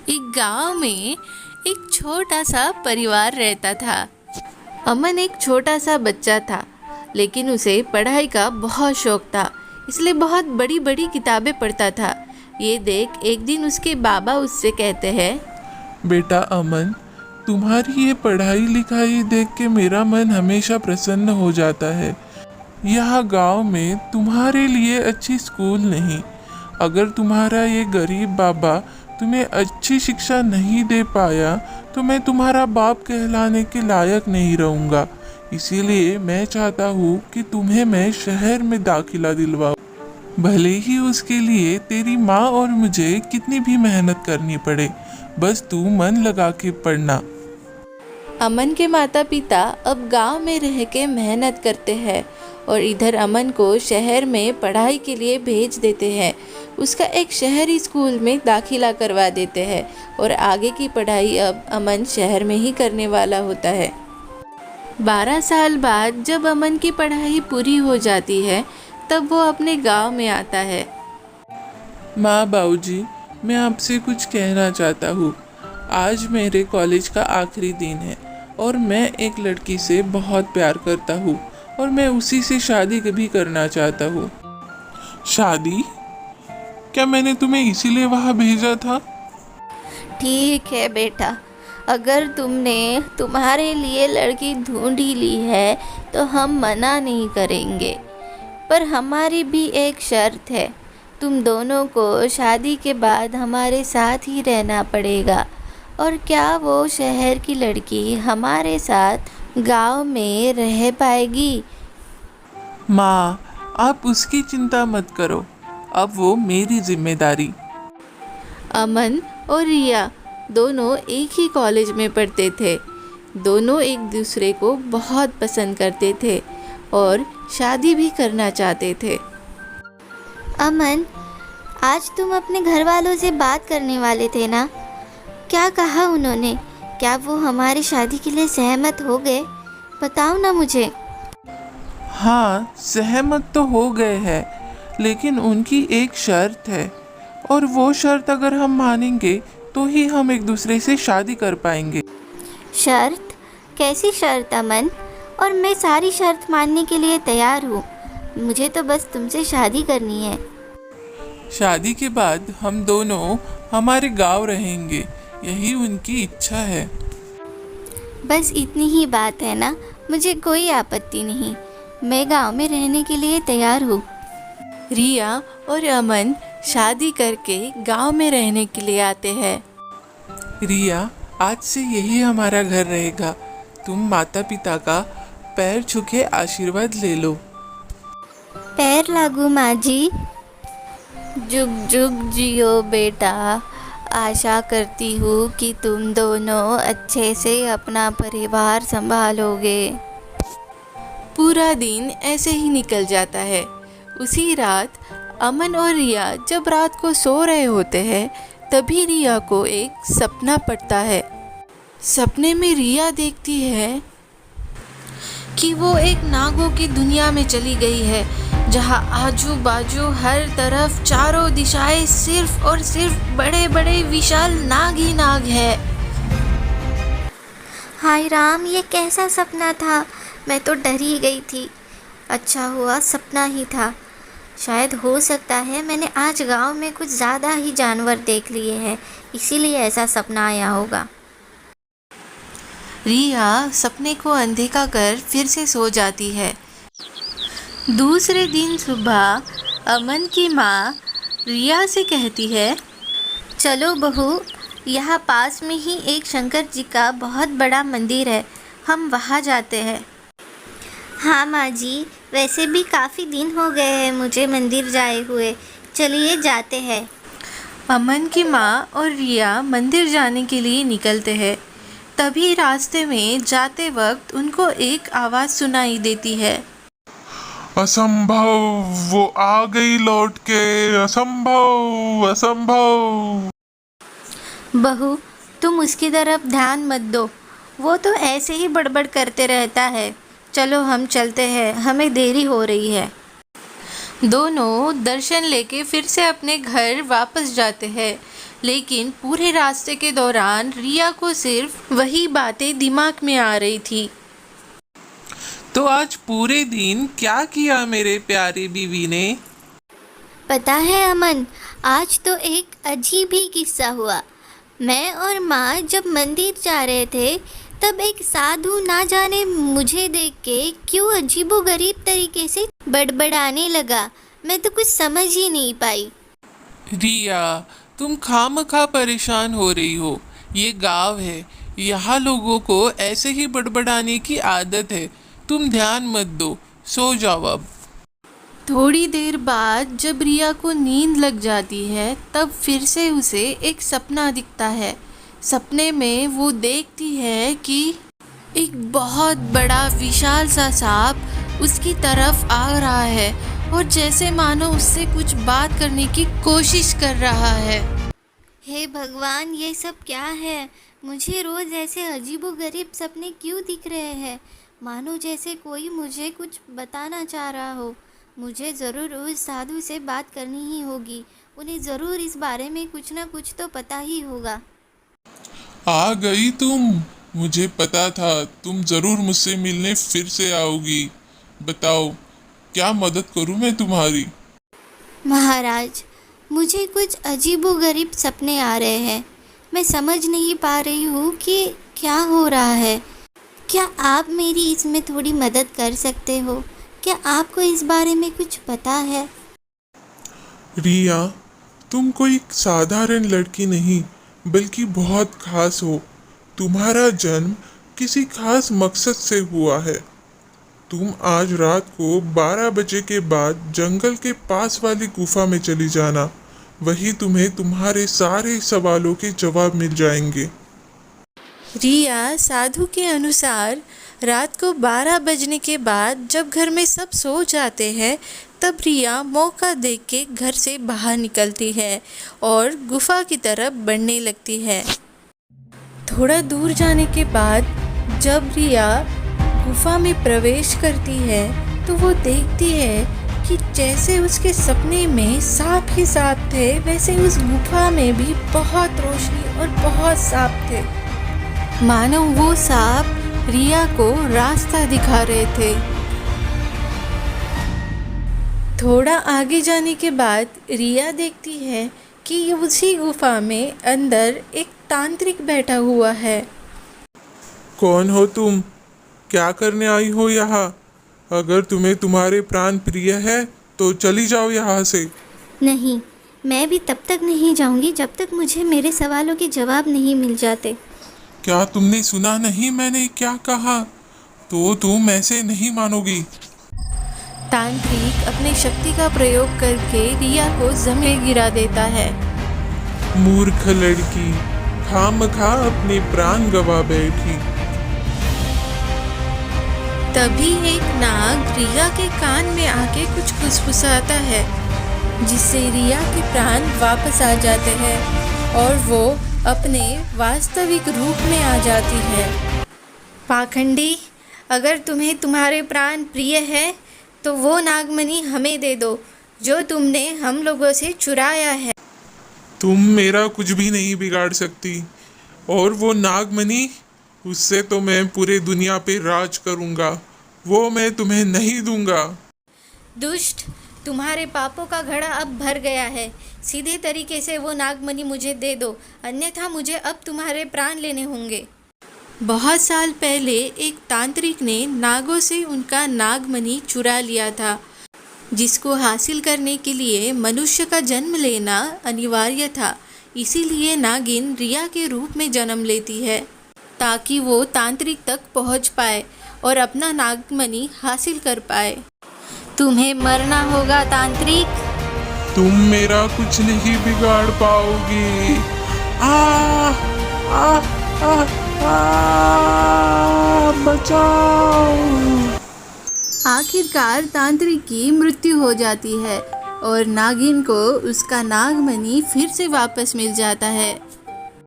एक गांव में एक छोटा सा परिवार रहता था। अमन एक छोटा सा बच्चा था, लेकिन उसे पढ़ाई का बहुत शौक था, इसलिए बहुत बड़ी बड़ी किताबें पढ़ता था। ये देख एक दिन उसके बाबा उससे कहते हैं, बेटा अमन, तुम्हारी ये पढ़ाई लिखाई देख के मेरा मन हमेशा प्रसन्न हो जाता है। यहाँ गांव में तुम्हारे लिए अच्छी स्कूल नहीं। अगर तुम्हारा ये गरीब बाबा तुम्हें अच्छी शिक्षा नहीं दे पाया तो मैं तुम्हारा बाप कहलाने के लायक नहीं रहूँगा। इसीलिए मैं चाहता हूँ कि तुम्हें मैं शहर में दाखिला दिलवाऊँ, भले ही उसके लिए तेरी माँ और मुझे कितनी भी मेहनत करनी पड़े। बस तू मन लगा के पढ़ना। अमन के माता पिता अब गांव में रह के मेहनत करते हैं और इधर अमन को शहर में पढ़ाई के लिए भेज देते हैं। उसका एक शहरी स्कूल में दाखिला करवा देते हैं और आगे की पढ़ाई अब अमन शहर में ही करने वाला होता है। 12 साल बाद जब अमन की पढ़ाई पूरी हो जाती है, तब वो अपने गांव में आता है। माँ बाबूजी, मैं आपसे कुछ कहना चाहता हूँ। आज मेरे कॉलेज का आखिरी दिन है और मैं एक lड़की से बहुत प्यार करता हूँ और मैं उसी से शादी भी करना चाहता हूँ। शादी? क्या मैंने तुम्हें इसीलिए वहाँ भेजा था? ठीक है बेटा, अगर तुमने तुम्हारे लिए लड़की ढूंढ ही ली है तो हम मना नहीं करेंगे, पर हमारी भी एक शर्त है। तुम दोनों को शादी के बाद हमारे साथ ही रहना पड़ेगा। और क्या वो शहर की लड़की हमारे साथ गांव में रह पाएगी? माँ, आप उसकी चिंता मत करो, अब वो मेरी जिम्मेदारी। अमन और रिया दोनों एक ही कॉलेज में पढ़ते थे। दोनों एक दूसरे को बहुत पसंद करते थे और शादी भी करना चाहते थे। अमन, आज तुम अपने घर वालों से बात करने वाले थे ना? क्या कहा उन्होंने? क्या वो हमारी शादी के लिए सहमत हो गए? बताओ ना मुझे। हाँ, सहमत तो हो गए हैं, लेकिन उनकी एक शर्त है और वो शर्त अगर हम मानेंगे तो ही हम एक दूसरे से शादी कर पाएंगे। शर्त? कैसी शर्त अमन? और मैं सारी शर्त मानने के लिए तैयार हूँ। मुझे तो बस तुमसे शादी करनी है। शादी के बाद हम दोनों हमारे गांव रहेंगे, यही उनकी इच्छा है। बस इतनी ही बात है ना? मुझे कोई आपत्ति नहीं, मैं गांव में रहने के लिए तैयार हूँ। रिया और अमन शादी करके गांव में रहने के लिए आते हैं। रिया, आज से यही हमारा घर रहेगा। तुम माता पिता का पैर छू के आशीर्वाद ले लो। पैर लागू माँ जी। जुग जुग जियो बेटा। आशा करती हूँ कि तुम दोनों अच्छे से अपना परिवार संभालोगे। पूरा दिन ऐसे ही निकल जाता है। उसी रात अमन और रिया जब रात को सो रहे होते हैं, तभी रिया को एक सपना पड़ता है। सपने में रिया देखती है कि वो एक नागों की दुनिया में चली गई है, जहाँ आजू बाजू हर तरफ चारों दिशाएं सिर्फ और सिर्फ बड़े बड़े विशाल नाग ही नाग है। हाय राम, ये कैसा सपना था? मैं तो डर ही गई थी। अच्छा हुआ सपना ही था। शायद हो सकता है मैंने आज गांव में कुछ ज़्यादा ही जानवर देख लिए हैं, इसीलिए ऐसा सपना आया होगा। रिया सपने को अनदेखा कर फिर से सो जाती है। दूसरे दिन सुबह अमन की माँ रिया से कहती है, चलो बहू, यहाँ पास में ही एक शंकर जी का बहुत बड़ा मंदिर है, हम वहाँ जाते हैं। हाँ माँ जी, वैसे भी काफ़ी दिन हो गए हैं मुझे मंदिर जाए हुए, चलिए जाते हैं। अमन की माँ और रिया मंदिर जाने के लिए निकलते हैं। तभी रास्ते में जाते वक्त उनको एक आवाज़ सुनाई देती है। असंभव, वो आ गई लौट के। असंभव, असंभव। बहू, तुम उसकी तरफ ध्यान मत दो, वो तो ऐसे ही बड़बड़ करते रहता है। चलो हम चलते हैं, हमें देरी हो रही है। दोनों दर्शन लेके फिर से अपने घर वापस जाते हैं। लेकिन पूरे रास्ते के दौरान रिया को सिर्फ वही बातें दिमाग में आ रही थी। तो आज पूरे दिन क्या किया मेरे प्यारे बीवी ने? पता है अमन, आज तो एक अजीब ही किस्सा हुआ। मैं और माँ जब मंदिर जा रहे थे तब एक साधु ना जाने मुझे देख के क्यों अजीबोगरीब तरीके से बड़बड़ाने लगा। मैं तो कुछ समझ ही नहीं पाई। रिया, तुम खामखा परेशान हो रही हो। ये गांव है, यहाँ लोगों को ऐसे ही बड़बड़ाने की आदत है। तुम ध्यान मत दो, सो जाओ अब। थोड़ी देर बाद जब रिया को नींद लग जाती है तब फिर से उसे एक सपना दिखता है। सपने में वो देखती है कि एक बहुत बड़ा विशाल सा सांप उसकी तरफ आ रहा है और जैसे मानो उससे कुछ बात करने की कोशिश कर रहा है। हे भगवान, ये सब क्या है? मुझे रोज़ ऐसे अजीबोगरीब सपने क्यों दिख रहे हैं? मानो जैसे कोई मुझे कुछ बताना चाह रहा हो। मुझे ज़रूर उस साधु से बात करनी ही होगी। उन्हें ज़रूर इस बारे में कुछ ना कुछ तो पता ही होगा। आ गई तुम। मुझे पता था तुम जरूर मुझसे मिलने फिर से आओगी। बताओ, क्या मदद करूं मैं तुम्हारी? महाराज, मुझे कुछ अजीबोगरीब सपने आ रहे हैं। मैं समझ नहीं पा रही हूँ कि क्या हो रहा है। क्या आप मेरी इसमें थोड़ी मदद कर सकते हो? क्या आपको इस बारे में कुछ पता है? रिया, तुम कोई साधारण लड़की नहीं बल्कि बहुत खास हो। तुम्हारा जन्म किसी खास मकसद से हुआ है। तुम आज रात को 12 बजे के बाद जंगल के पास वाली गुफा में चली जाना। वहीं तुम्हें तुम्हारे सारे सवालों के जवाब मिल जाएंगे। रिया साधु के अनुसार रात को 12 बजने के बाद जब घर में सब सो जाते हैं तब रिया मौका देख के घर से बाहर निकलती है और गुफा की तरफ बढ़ने लगती है। थोड़ा दूर जाने के बाद जब रिया गुफा में प्रवेश करती है तो वो देखती है कि जैसे उसके सपने में सांप ही सांप थे, वैसे उस गुफा में भी बहुत रोशनी और बहुत सांप थे। मानो वो सांप रिया को रास्ता दिखा रहे थे। थोड़ा आगे जाने के बाद रिया देखती है कि उसी गुफा में अंदर एक तांत्रिक बैठा हुआ है। कौन हो तुम? क्या करने आई हो यहाँ? अगर तुम्हें तुम्हारे प्राण प्रिय है तो चली जाओ यहाँ से। नहीं, मैं भी तब तक नहीं जाऊंगी जब तक मुझे मेरे सवालों के जवाब नहीं मिल जाते। क्या तुमने सुना नहीं मैंने क्या कहा? तो तुम ऐसे नहीं मानोगी। तांत्रिक अपनी शक्ति का प्रयोग करके रिया को जमीन गिरा देता है। मूर्ख लड़की, खामखा अपने प्राण गवा बैठी। तभी एक नाग रिया के कान में आके कुछ फुसफुसाता है, जिससे रिया के प्राण वापस आ जाते हैं और वो अपने वास्तविक रूप में आ जाती है। पाखंडी, अगर तुम्हें तुम्हारे प्राण प्रिय है तो वो नागमणि हमें दे दो जो तुमने हम लोगों से चुराया है। तुम मेरा कुछ भी नहीं बिगाड़ सकती, और वो नागमणि, उससे तो मैं पूरे दुनिया पे राज करूंगा। वो मैं तुम्हें नहीं दूंगा। दुष्ट, तुम्हारे पापों का घड़ा अब भर गया है। सीधे तरीके से वो नागमणि मुझे दे दो, अन्यथा मुझे अब तुम्हारे प्राण लेने होंगे। बहुत साल पहले एक तांत्रिक ने नागों से उनका नागमणि चुरा लिया था, जिसको हासिल करने के लिए मनुष्य का जन्म लेना अनिवार्य था। इसीलिए नागिन रिया के रूप में जन्म लेती है ताकि वो तांत्रिक तक पहुंच पाए और अपना नागमणि हासिल कर पाए। तुम्हें मरना होगा तांत्रिक। तुम मेरा कुछ नहीं बिगाड़ पाओगी। आ आ आ आ बचाओ। आखिरकार तांत्रिक की मृत्यु हो जाती है और नागिन को उसका नागमणि फिर से वापस मिल जाता है।